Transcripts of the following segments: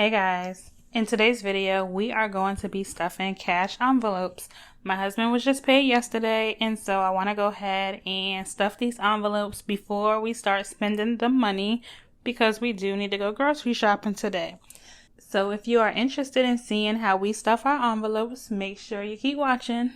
Hey guys, in today's video we are going to be stuffing cash envelopes. My husband was just paid yesterday, and so I want to go ahead and stuff these envelopes before we start spending the money because we do need to go grocery shopping today. So if you are interested in seeing how we stuff our envelopes, make sure you keep watching.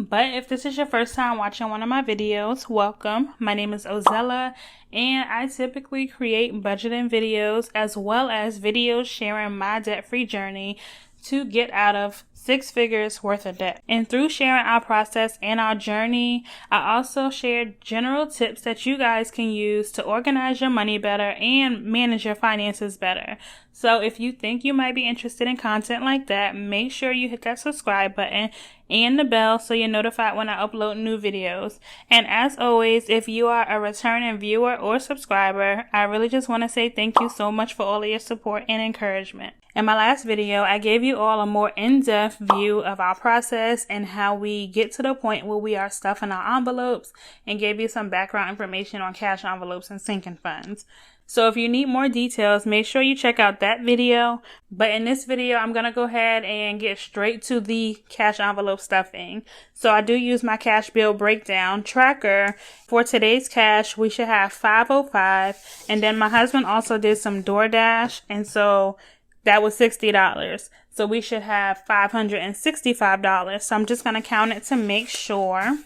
But if this is your first time watching one of my videos, welcome. My name is OZELLA, and I typically create budgeting videos as well as videos sharing my debt-free journey to get out of 6 figures worth of debt. And through sharing our process and our journey, I also share general tips that you guys can use to organize your money better and manage your finances better. So if you think you might be interested in content like that, make sure you hit that subscribe button and the bell so you're notified when I upload new videos. And as always, if you are a returning viewer or subscriber, I really just want to say thank you so much for all of your support and encouragement. In my last video, I gave you all a more in-depth view of our process and how we get to the point where we are stuffing our envelopes, and gave you some background information on cash envelopes and sinking funds. So if you need more details, make sure you check out that video. But in this video, I'm going to go ahead and get straight to the cash envelope stuffing. So I do use my cash bill breakdown tracker. For today's cash, we should have $505. And then my husband also did some DoorDash, and so that was $60. So we should have $565. So I'm just going to count it to make sure.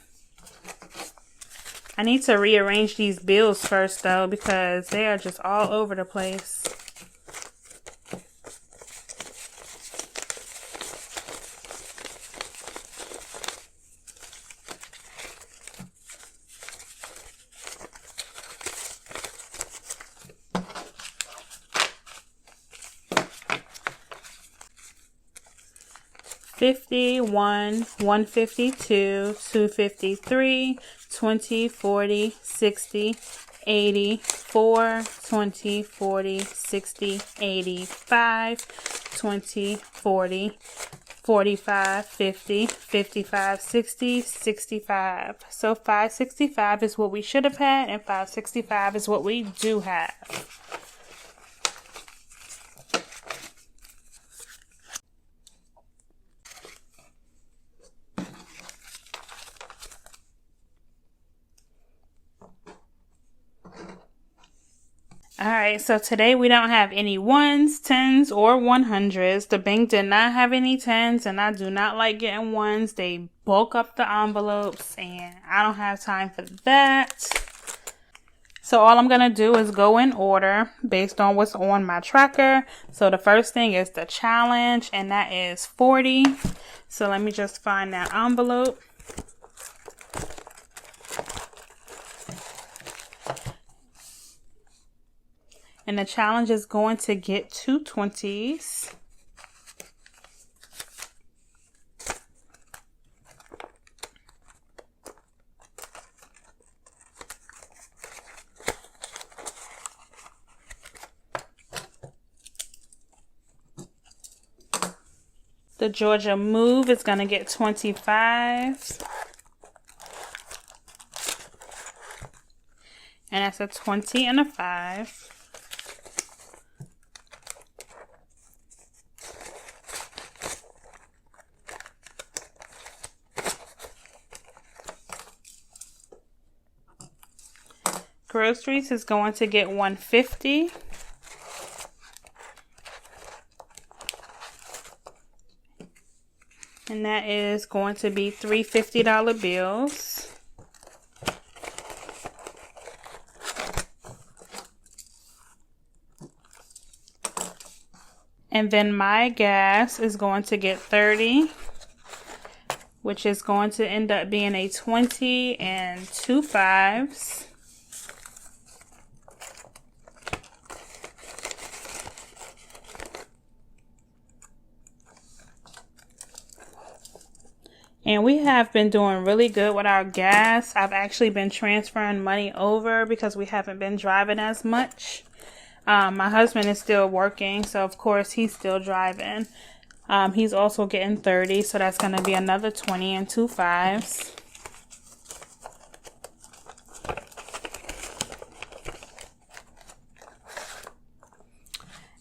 I need to rearrange these bills first though, because they are just all over the place. $50, $1, $152, $253, $20, $40, $60, $80, $4, $20, $40, $60, $85, $20, $40, $45, $50, $55, $60, $65. So $565 is what we should have had, and $565 is what we do have. Alright, so today we don't have any 1s, 10s, or 100s. The bank did not have any 10s, and I do not like getting 1s. They bulk up the envelopes, and I don't have time for that. So all I'm going to do is go in order based on what's on my tracker. So the first thing is the challenge, and that is 40. So let me just find that envelope. And the challenge is going to get 2 20s. The Georgia Move is going to get 25. And that's a 20 and a 5. Groceries is going to get 150. And that is going to be 3 $50 bills. And then my gas is going to get 30, which is going to end up being a 20 and 2 5s. And we have been doing really good with our gas. I've actually been transferring money over because we haven't been driving as much. My husband is still working, so of course he's still driving. He's also getting 30, so that's going to be another 20 and 2 5s.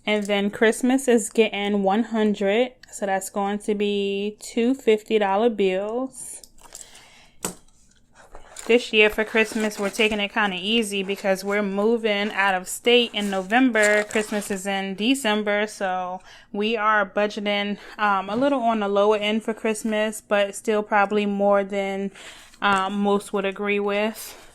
And then Christmas is getting 100. So that's going to be two $50 bills. This year for Christmas, we're taking it kind of easy because we're moving out of state in November. Christmas is in December, so we are budgeting a little on the lower end for Christmas, but still probably more than most would agree with.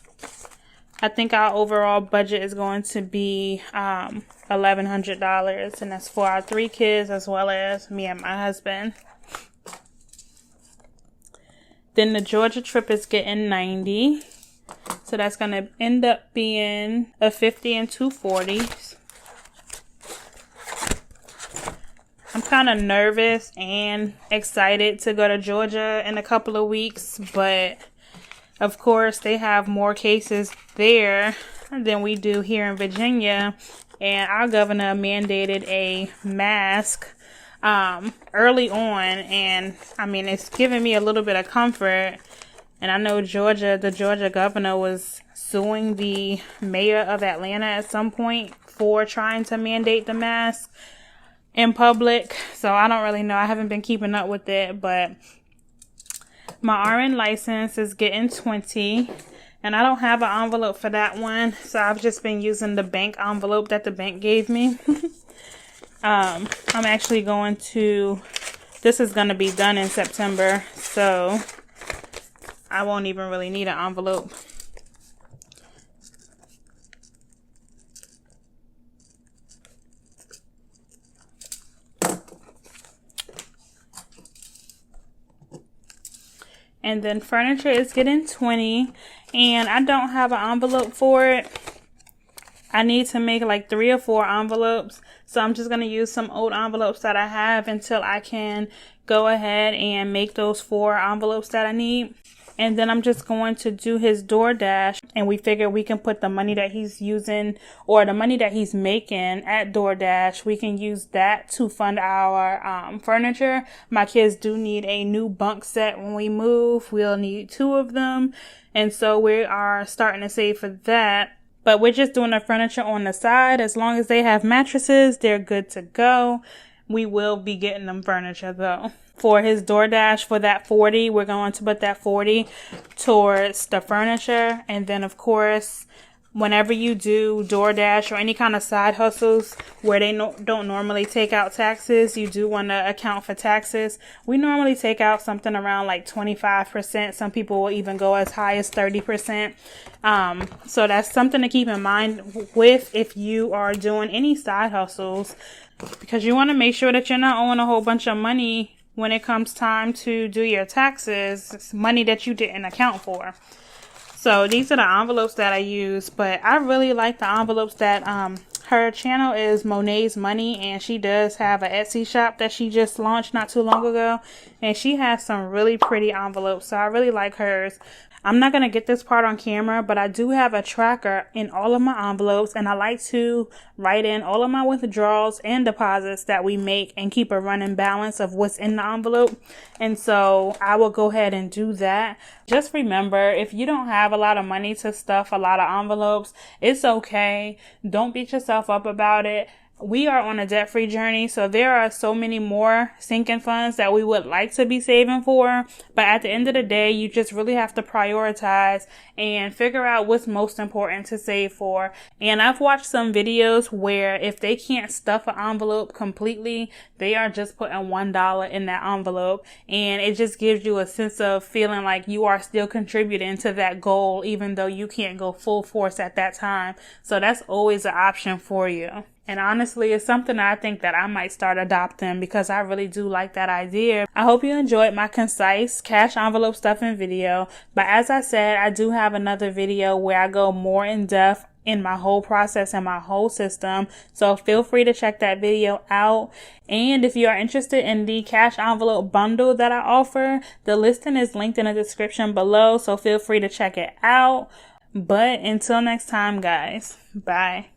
I think our overall budget is going to be $1,100, and that's for our 3 kids as well as me and my husband. Then the Georgia trip is getting 90. So that's going to end up being a 50 and 240s. I'm kind of nervous and excited to go to Georgia in a couple of weeks, but of course they have more cases there than we do here in Virginia, and our governor mandated a mask early on, and I mean, it's giving me a little bit of comfort. And I know the Georgia governor was suing the mayor of Atlanta at some point for trying to mandate the mask in public. So I don't really know. I haven't been keeping up with it, but my RN license is getting 20, and I don't have an envelope for that one. So I've just been using the bank envelope that the bank gave me. I'm actually going to, this is going to be done in September, so I won't even really need an envelope. And then furniture is getting 20, and I don't have an envelope for it. I need to make like 3 or 4 envelopes. So I'm just going to use some old envelopes that I have until I can go ahead and make those 4 envelopes that I need. And then I'm just going to do his DoorDash, and we figure we can put the money that he's using or the money that he's making at DoorDash, we can use that to fund our furniture. My kids do need a new bunk set when we move. We'll need 2 of them. And so we are starting to save for that. But we're just doing the furniture on the side. As long as they have mattresses, they're good to go. We will be getting them furniture though. For his DoorDash, for that 40, we're going to put that 40 towards the furniture. And then of course, whenever you do DoorDash or any kind of side hustles where they don't normally take out taxes, you do want to account for taxes. We normally take out something around like 25%. Some people will even go as high as 30%. So that's something to keep in mind with if you are doing any side hustles, because you want to make sure that you're not owing a whole bunch of money when it comes time to do your taxes. It's money that you didn't account for. So these are the envelopes that I use, but I really like the envelopes that her channel is Monet's Money, and she does have an Etsy shop that she just launched not too long ago, and she has some really pretty envelopes, so I really like hers. I'm not going to get this part on camera, but I do have a tracker in all of my envelopes, and I like to write in all of my withdrawals and deposits that we make and keep a running balance of what's in the envelope. And so I will go ahead and do that. Just remember, if you don't have a lot of money to stuff a lot of envelopes, it's okay. Don't beat yourself up about it. We are on a debt-free journey, so there are so many more sinking funds that we would like to be saving for. But at the end of the day, you just really have to prioritize and figure out what's most important to save for. And I've watched some videos where if they can't stuff an envelope completely, they are just putting $1 in that envelope. And it just gives you a sense of feeling like you are still contributing to that goal, even though you can't go full force at that time. So that's always an option for you. And honestly, it's something I think that I might start adopting because I really do like that idea. I hope you enjoyed my concise cash envelope stuffing video. But as I said, I do have another video where I go more in depth in my whole process and my whole system. So feel free to check that video out. And if you are interested in the cash envelope bundle that I offer, the listing is linked in the description below. So feel free to check it out. But until next time, guys, bye.